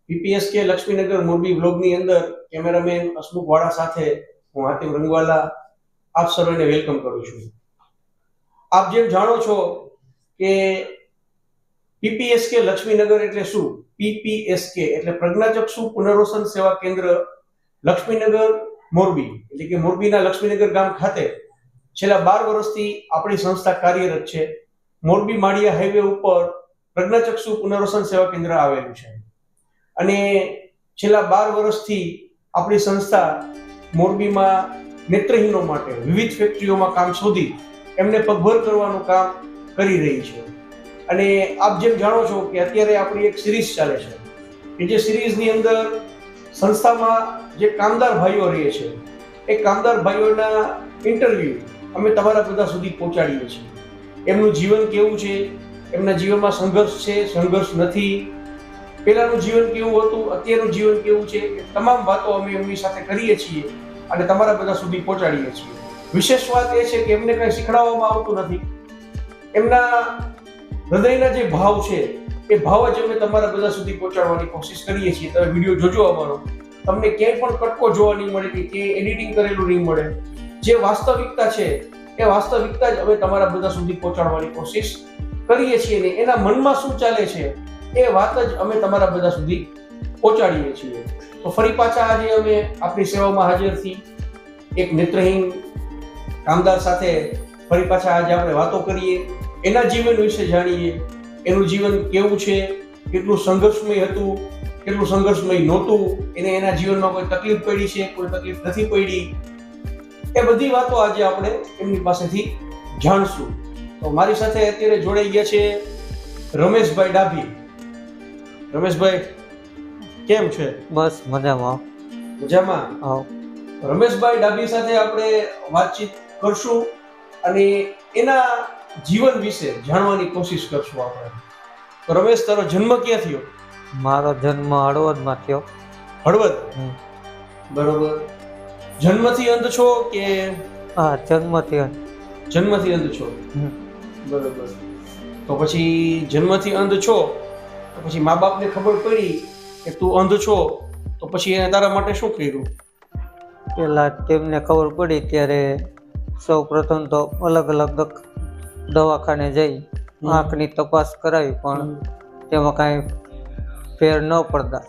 પીપીએસકે લક્ષ્મીનગર મોરબી બ્લોગની અંદર કેમેરામેન હસમુખ વાળા સાથે હું હાતિમ રંગવાલા આપ સર્વેને વેલકમ કરું છું. આપ જેમ જાણો છો કે પીપીએસકે લક્ષ્મીનગર એટલે શું? પીપીએસકે એટલે પ્રજ્ઞાચક્ષુ પુનર્વસન સેવા કેન્દ્ર લક્ષ્મીનગર મોરબી, એટલે કે મોરબીના લક્ષ્મીનગર ગામ ખાતે છેલ્લા 12 વર્ષથી આપણી સંસ્થા કાર્યરત છે. મોરબી માળિયા હાઈવે ઉપર પ્રજ્ઞાચક્ષુ પુનર્વસન સેવા કેન્દ્ર આવેલું છે અને છેલ્લા 12 વર્ષથી આપણી સંસ્થા મોરબીમાં નેત્રહીનો માટે વિવિધ ફેક્ટરીઓમાં કામ શોધી એમને પગભર કરવાનું કામ કરી રહી છે. અને આપ જેમ જાણો છો કે અત્યારે આપણી એક સિરીઝ ચાલે છે કે જે સિરીઝની અંદર સંસ્થામાં જે કામદાર ભાઈઓ રહે છે એ કામદાર ભાઈઓના ઇન્ટરવ્યુ અમે તમારા બધા સુધી પહોંચાડીએ છીએ. એમનું જીવન કેવું છે, એમના જીવનમાં સંઘર્ષ છે, સંઘર્ષ નથી, પહેલાનું જીવન કેવું હતું, અત્યારનું જીવન કેવું છે, તમામ વાતો અમે એમની સાથે કરીએ છીએ અને તમારા બધા સુધી પહોંચાડીએ છીએ. વિશેષ વાત એ છે કે એમને કંઈ શીખડાવવામાં આવતું નથી. એમના હૃદયના જે ભાવ છે એ ભાવ જ અમે તમારા બધા સુધી પહોંચાડવાની કોશિશ કરીએ છીએ. તમે વિડીયો જોજો અમારો, તમને ક્યાંય પણ કટકો જોવા નહીં મળે કે ક્યાંય એડિટિંગ કરેલું નહીં મળે. જે વાસ્તવિકતા છે એ વાસ્તવિકતા જ અમે તમારા બધા સુધી પહોંચાડવાની કોશિશ કરીએ છીએ ને એના મનમાં શું ચાલે છે એ વાત જ અમે તમારા બધા સુધી પહોંચાડીએ છીએ. તો ફરી પાછા આજે અમે આપણી સેવામાં હાજર છીએ. એક નેત્રહીન કામદાર સાથે ફરી પાછા આજે આપણે વાતો કરીએ, એના જીવન વિશે જાણીએ. એનું જીવન કેવું છે, કેટલું સંઘર્ષમય હતું, કેટલું સંઘર્ષમય નહોતું, એને એના જીવનમાં કોઈ તકલીફ પડી છે, કોઈ તકલીફ નથી પડી, એ બધી વાતો આજે આપણે એમની પાસેથી જાણશું. તો મારી સાથે અત્યારે જોડાઈ ગયા છે રમેશભાઈ ડાભી. રમેશભાઈ કેમ છે? બસ મજામાં. મજામાં? આવ. રમેશભાઈ ડાભી સાથે આપણે વાતચીત કરશું અને એના જીવન વિશે જાણવાની કોશિશ કરશું આપણે. તો રમેશ, તારો જન્મ ક્યાં થયો? મારો જન્મ હળવદમાં થયો. હળવદ? બરોબર. જન્મથી અંધ છો કે? હા, જન્મથી અંધ. જન્મથી અંધ છો, બરોબર. તો પછી જન્મથી અંધ છો તો પછી મા બાપને ખબર પડી કે તું અંધ છો તો પછી એને તારા માટે શું કર્યું? પેલા તેમને ખબર પડી ત્યારે સૌ પ્રથમ તો અલગ અલગ દવાખાને જઈ આંખની તપાસ કરાવી, પણ તેમાં કાંઈ ફેર ન પડતા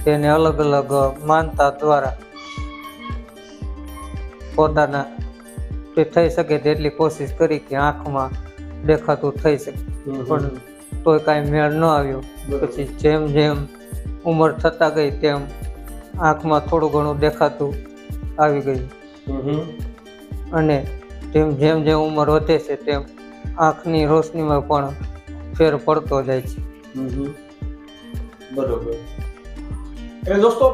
તેને અલગ અલગ માનતા દ્વારા પોતાના થઈ શકે તેટલી કોશિશ કરી કે આંખમાં દેખાતું થઈ શકે, પણ તોય કાંઈ મેળ ન આવ્યો. પછી જેમ જેમ ઉંમર થતા ગઈ તેમ આંખમાં થોડું ઘણું દેખાતું આવી ગયું અને જેમ જેમ ઉંમર વધે છે તેમ આંખની રોશનીમાં પણ ફેર પડતો જાય છે. બરોબર. એટલે દોસ્તો,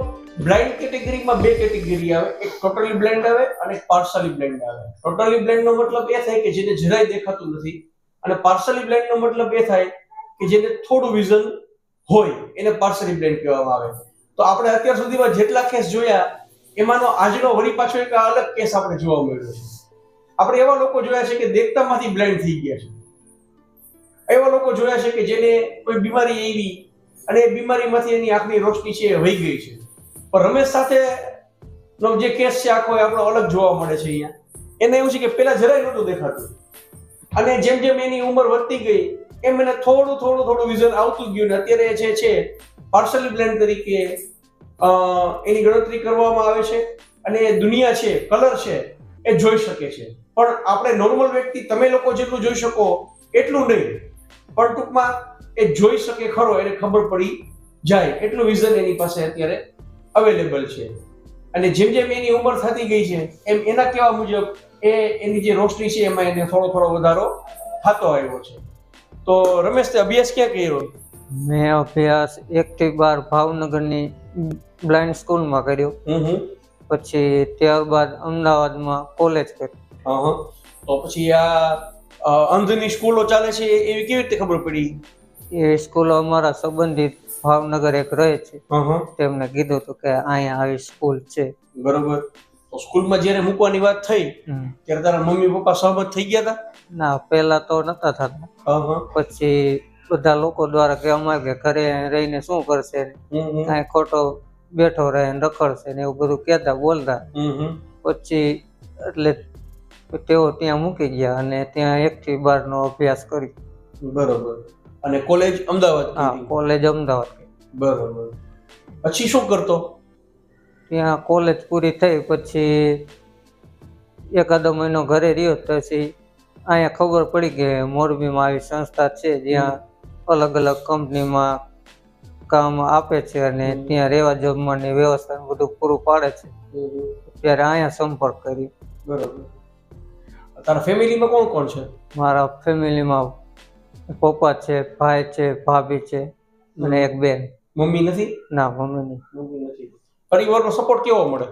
બ્લાઇન્ડ કેટેગરીમાં બે કેટેગરી આવે, એક ટોટલી બ્લાઇન્ડ આવે અને એક પાર્શલી બ્લાઇન્ડ આવે. ટોટલી બ્લાઇન્ડનો મતલબ એ થાય કે જેને જરાય દેખાતું નથી, અને પાર્શલી બ્લાઇન્ડનો મતલબ એ થાય કે જેને થોડું વિઝન હોય એને પાર્શલી બ્લાઇન્ડ કહેવામાં આવે. તો આપણે અત્યાર સુધીમાં જેટલા કેસ જોયા એમાંનો આજનો વળી પાછો એક અલગ કેસ આપણે જોવા મળ્યો છે. આપણે એવા લોકો જોયા છે કે દેખતામાંથી બ્લાઇન્ડ થઈ ગયા છે. એવા લોકો જોયા છે કે જેને કોઈ બીમારી આવી અને એ બીમારીમાંથી એની આંખની રોશની છે એ વહી ગઈ છે. પણ રમેશ સાથે નો જે કેસ છે આખો આપણો અલગ જોવા મળે છે. અહીંયા એને એવું છે કે પેલા જરાય નહોતું દેખાતું અને જેમ જેમ એની ઉંમર વધતી ગઈ એમ એને થોડું વિઝન આવતું ગયું ને અત્યારે જે છે પાર્શલી બ્લાઇન્ડ તરીકે એની ગણતરી કરવામાં આવે છે અને દુનિયા છે, કલર છે એ જોઈ શકે છે. પણ આપણે નોર્મલ વ્યક્તિ, તમે લોકો જેટલું જોઈ શકો એટલું નહીં, પણ ટૂંકમાં એ જોઈ શકે ખરો, એને ખબર પડી જાય એટલું વિઝન એની પાસે અત્યારે અવેલેબલ છે. અને જેમ જેમ એની ઉંમર થતી ગઈ છે એમ એના કહેવા મુજબ એની જે રોશની છે એમાં એને થોડો વધારો થતો આવ્યો છે. તો રમેશ, તે અભ્યાસ ક્યાં કર્યો? મેં અભ્યાસ 1 થી 12 ભાવનગરની બ્લાઇન્ડ સ્કૂલમાં કર્યો. પછી ત્યારબાદ અમદાવાદમાં કોલેજ કર્યો. તો પછી આ અંધની સ્કૂલો ચાલે છે એવી કેવી રીતે ખબર પડી? એ સ્કૂલ અમારા સંબંધિત ભાવનગર એક રહે છે, તેમને કીધું હતું કે અહીંયા આવી સ્કૂલ છે. બરોબર. તો સ્કૂલમાં જ્યારે મૂકવાની વાત થઈ ત્યારે તારા મમ્મી પપ્પા સહમત થઈ ગયા હતા? ના, પહેલા તો નતા થતા. પછી બધા લોકો દ્વારા કહેવામાં આવે કે ઘરે રહીને શું કરશે, કાંઈ ખોટો બેઠો રહે ને રખડશે ને એવું બધું કહેતા બોલતા. પછી એટલે તેઓ ત્યાં મૂકી ગયા અને ત્યાં 1 થી 12 નો અભ્યાસ કરી. બરોબર. અને કોલેજ અમદાવાદ? હા, કોલેજ અમદાવાદ. બરોબર. પછી શું કરતો? ત્યાં કોલેજ પૂરી થઈ પછી એકાદો મહિનો ઘરે રહ્યો. પછી અહીંયા ખબર પડી કે મોરબીમાં આવી સંસ્થા છે જ્યાં અલગ અલગ કંપનીમાં કામ આપે છે અને ત્યાં રહેવા જમવાની વ્યવસ્થા બધું પૂરું પાડે છે. ત્યારે અહીંયા સંપર્ક કર્યો. બરોબર. તારા ફેમિલીમાં કોણ કોણ છે? મારા ફેમિલીમાં પપ્પા છે, ભાઈ છે, ભાભી છે અને એક બેન. મમ્મી નથી? ના, મમ્મી નહીં. મમ્મી નથી. પરિવારનો સપોર્ટ કેવો મળે?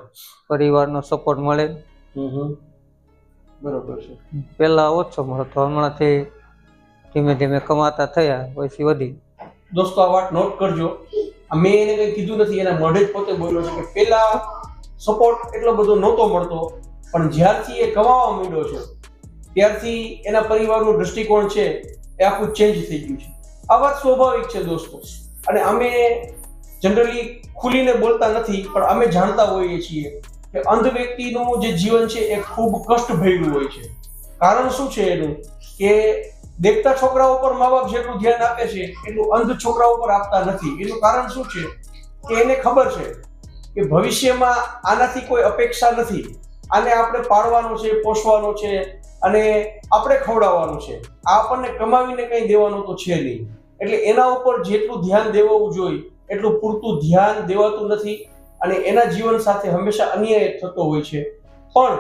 પરિવારનો સપોર્ટ મળે. બરોબર છે. પહેલા ઓછો મળતો, હમણાંથી ધીમે ધીમે કમાતા થયા પછી વધી. દોસ્તો, આ વાત નોટ કરજો. મેં એને કંઈ કીધું નથી, એના મોઢે જ પોતે બોલ્યો છે કે પહેલા સપોર્ટ એટલો બધો નહોતો મળતો, પણ જ્યારથી એ કમાવા માંડ્યો છે ત્યારથી એના પરિવારનું દૃષ્ટિકોણ છે એ આખું ચેન્જ થઈ ગયું છે. આ વાત સ્વાભાવિક છે દોસ્તો, અને અમે જનરલી ખુલીને બોલતા નથી, પણ અમે જાણતા હોઈએ છીએ કે અંધ વ્યક્તિનું જે જીવન છે એ ખૂબ કષ્ટભર્યું હોય છે. કારણ શું છે એનું? કે દેખતા છોકરાઓ પર મા બાપ જેટલું ધ્યાન આપે છે એટલું અંધ છોકરાઓ પર આપતા નથી. એનું કારણ શું છે કે એને ખબર છે કે ભવિષ્યમાં આનાથી કોઈ અપેક્ષા નથી, આને આપણે પાળવાનો છે, પોષવાનો છે અને આપણે ખવડાવવાનું છે. આ આપણને કમાવીને કંઈ દેવાનું તો છે નહીં. એટલે એના ઉપર જેટલું ધ્યાન દેવું જોઈએ એટલું પૂરતું ધ્યાન દેવાતું નથી અને એના જીવન સાથે હંમેશા અન્યાય થતો હોય છે. પણ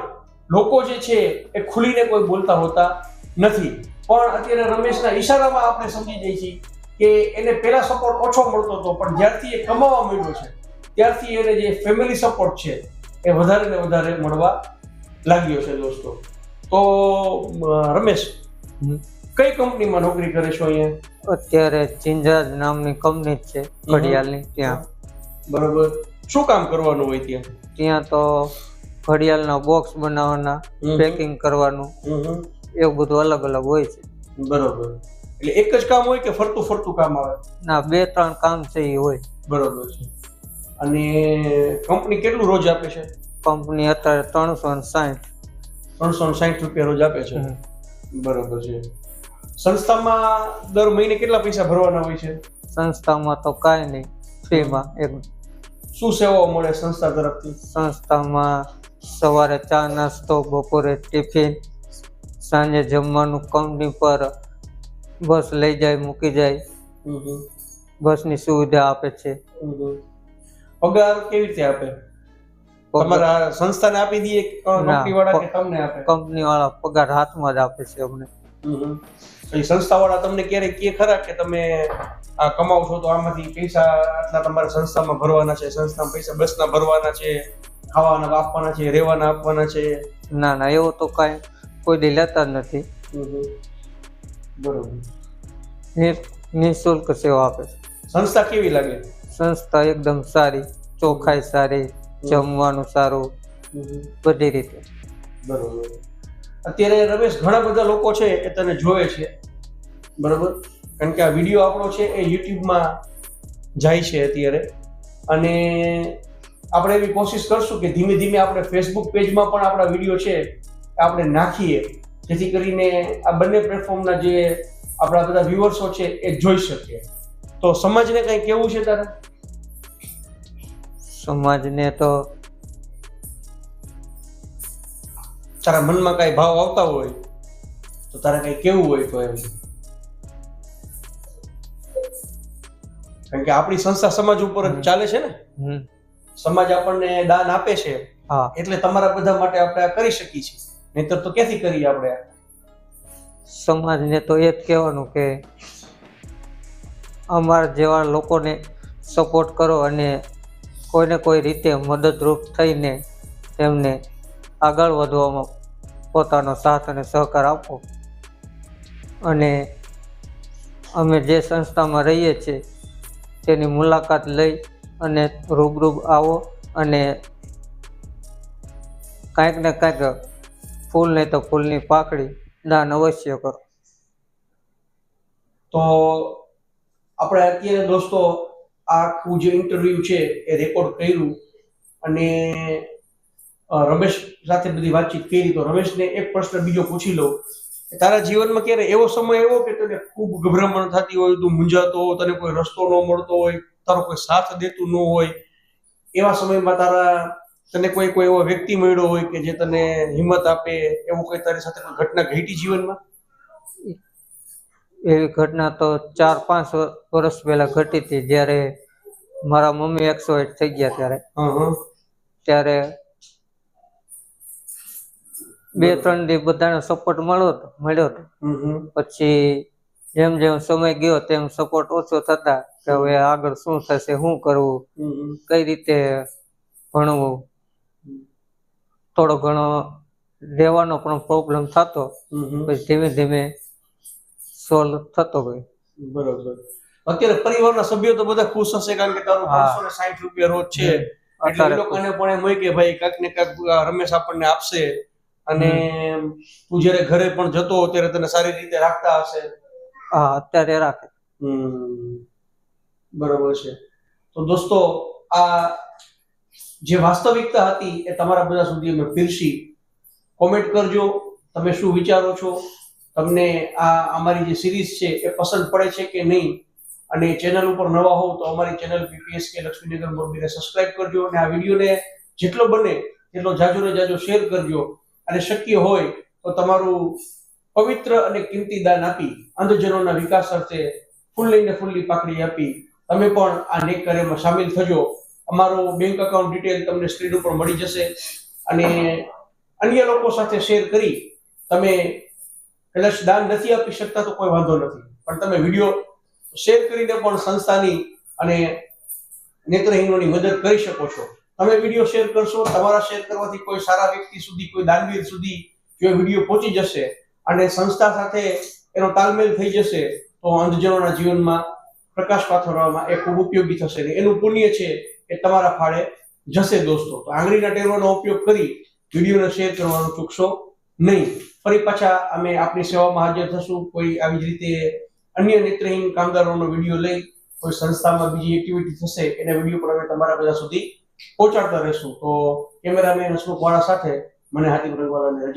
લોકો જે છે એ ખુલીને કોઈ બોલતા હોતા નથી. પણ અત્યારે રમેશના ઈશારામાં આપણે સમજી જઈએ છીએ કે એને પહેલા સપોર્ટ ઓછો મળતો હતો, પણ જ્યારથી એ કમાવા માંડ્યો છે ત્યારથી એને જે ફેમિલી સપોર્ટ છે એ વધારે ને વધારે મળવા લાગ્યો છે દોસ્તો. તો રમેશ, કઈ કંપનીમાં નોકરી કરે છો અહીંયા? અત્યારે ચિંજાજ નામની કંપની છે ઘડિયાળની, ત્યાં. બરોબર. શું કામ કરવાનું હોય ત્યાં? ત્યાં તો ઘડિયાળના બોક્સ બનાવવાના, પેકિંગ કરવાનું, એવું બધું અલગ અલગ હોય છે. બરોબર. એટલે એક જ કામ હોય કે ફરતું ફરતું કામ આવે? ના, 2-3 કામ છે એ હોય. બરોબર છે. અને કંપની કેટલું રોજ આપે છે? કંપની અત્યારે 360 રૂપિયા રોજ આપે છે. બરોબર છે. સંસ્થામાં દર મહિને કેટલા પૈસા ભરવાના હોય છે? સંસ્થામાં તો કાંઈ નહીં, ફ્રીમાં. શું સેવાઓ મળે સંસ્થા તરફથી? સંસ્થામાં સવારે ચા નાસ્તો, બપોરે ટિફિન, સાંજે જમવાનું કંપની પર બસ લઈ જાય, મૂકી જાય. બસની સુવિધા આપે છે. પગાર કેવી રીતે આપે? તમારા સંસ્થાને આપી દઈએ કંપની વાળા કે તમને આપે? કંપની વાળા પગાર હાથમાં જ આપે છે અમને. સંસ્થા વાળા તમને ક્યારેક કે ખરા કે તમે આ કમાવ છો તો આમાંથી પૈસા આટલા તમારા સંસ્થામાં ભરવાના છે, સંસ્થામાં પૈસા બસના ભરવાના છે, ખાવાના આપવાના છે, રહેવાના આપવાના છે? ના ના, એવું તો કાંઈ કોઈ દી લેતા જ નથી. બરોબર. નિઃશુલ્ક સેવા આપે છે. સંસ્થા કેવી લાગે? સંસ્થા એકદમ સારી, ચોખ્ખાઈ સારી, જમવાનું સારું, બધી રીતે. બરોબર. અત્યારે રમેશ, ઘણા બધા લોકો છે એ તને જોવે છે, બરોબર? કારણ કે આ વિડીયો આપણો છે એ યુટ્યુબમાં જાય છે અત્યારે, અને આપણે એવી કોશિશ કરશું કે ધીમે ધીમે આપણે ફેસબુક પેજમાં પણ આપણા વિડીયો છે આપણે નાખીએ, જેથી કરીને આ બંને પ્લેટફોર્મના જે આપણા બધા વ્યુઅર્સો છે એ જોઈ શકે. તો સમાજને કંઈ કેવું છે તારે? સમાજને તો તારા મનમાં કઈ ભાવ આવતા હોય તો તારે કઈ કેવું હોય તો એમ? કારણ કે આપણી સંસ્થા સમાજ ઉપર જ ચાલે છે ને. સમાજ આપણને દાન આપે છે, એટલે તમારા બધા માટે આપણે આ કરી શકીએ છીએ, નહીતર તો ક્યાંથી કરીએ આપણે? સમાજને તો એ જ કહેવાનું કે અમારા જેવા લોકોને સપોર્ટ કરો અને કોઈને કોઈ રીતે મદદરૂપ થઈને તેમને આગળ વધવામાં પોતાનો સાથ અને સહકાર આપો. અને અમે જે સંસ્થામાં રહીએ છીએ તેની મુલાકાત લઈ અને રૂબરૂ આવો અને કાંઈક ને કાંઈક ફૂલ નહીં તો ફૂલની પાકડી દાન અવશ્ય કરો. તો આપણે અત્યારે દોસ્તો આખું જે ઇન્ટરવ્યુ છે એ રેકોર્ડ કર્યું અને રમેશ સાથે બધી વાતચીત કરી. તો રમેશને એક પ્રશ્ન બીજો પૂછી લઉં કે તારા જીવનમાં ક્યારે એવો સમય એવો કે તને ખૂબ ગભરામણ થતી હોય, તું મૂંઝાતો હોય, તને કોઈ રસ્તો ન મળતો હોય, તારો કોઈ સાથ દેતું ન હોય, એવા સમયમાં તને કોઈ એવો વ્યક્તિ મળ્યો હોય કે જે તને હિંમત આપે, એવું કોઈ તારી સાથે કોઈ ઘટના ઘટી જીવનમાં? એવી ઘટના તો 4-5 વર્ષ પહેલા ઘટી હતી, જ્યારે મારા મમ્મી એક્સપાયર થઈ ગયા. ત્યારે 2-3 દી બધાને સપોર્ટ મળ્યો હતો. પછી જેમ જેમ સમય ગયો તેમ સપોર્ટ ઓછો થતા કે હવે આગળ શું થશે, શું કરવું, કઈ રીતે ભણવું, થોડો ઘણો રહેવાનો પણ પ્રોબ્લેમ થતો. પછી ધીમે ધીમે સોલ્વ થતો ગયો. બરોબર. અત્યારે પરિવારના સભ્યો તો બધા ખુશ હશે, કારણ કે તારું 560 રૂપિયા રોજ છે એટલે એ લોકોને પણ એમ હોય કે ભાઈ કાંઈક ને કાંઈક રમેશ આપણને આપશે, અને તું જયારે ઘરે પણ જતો ત્યારે તને સારી રીતે રાખતા હશે. હા, અત્યારે રાખે. બરોબર છે. તો દોસ્તો, આ જે વાસ્તવિકતા હતી એ તમારા બધા સુધી અમે પીરસી. કોમેન્ટ કરજો તમે શું વિચારો છો, તમને આ અમારી જે સિરીઝ છે એ પસંદ પડે છે કે નહીં, અને ચેનલ ઉપર નવા હોવ તો અમારી ચેનલ PPSK લક્ષ્મીનગર મોરબીને સબસ્ક્રાઇબ કરજો, અને આ વિડીયોને જેટલો બને એટલો જાજો ને જાજો શેર કરજો, અને શક્ય હોય તો તમારું પવિત્ર અને કિંમતી દાન આપી અંધજનોના વિકાસ અર્થે ફૂલ્લી પાકડી આપી તમે પણ આ નેક કાર્યમાં સામેલ થજો. અમારો બેંક એકાઉન્ટ ડિટેલ તમને સ્ક્રીન ઉપર મળી જશે, અને અન્ય લોકો સાથે શેર કરી. તમે કદાચ દાન નથી આપી શકતા તો કોઈ વાંધો નથી, પણ તમે વિડીયો શેર કરીને પણ સંસ્થાની અને નેત્રહીનોની મદદ કરી શકો છો. તમે વિડીયો શેર કરશો, તમારા શેર કરવાથી કોઈ સારા વ્યક્તિ સુધી, કોઈ દાનવીર સુધી જો વિડીયો પહોંચી જશે અને સંસ્થા સાથે એનો તાલમેલ થઈ જશે, તો અંધજનોના જીવનમાં પ્રકાશ પાથરવામાં એ ખૂબ ઉપયોગી થશે, ને એનું પુણ્ય છે એ તમારા ફાળે જશે. દોસ્તો, તો આંગળીના ટેરવાનો ઉપયોગ કરી વિડીયોને શેર કરવાનું ચૂકશો નહીં. ફરી પાછા અમે આપની સેવામાં હાજર થશું, કોઈ આવી જ રીતે અન્ય નેત્રહીન કામદારોનો વિડીયો લઈ, કોઈ સંસ્થામાં બીજી એક્ટિવિટી થશે એના વિડીયો પણ અમે તમારા બધા સુધી પહોંચાડતા રહેશું. તો કેમેરામેન હસમુખ વાળા સાથે મને હાથીમ રંગવાલાને રજા.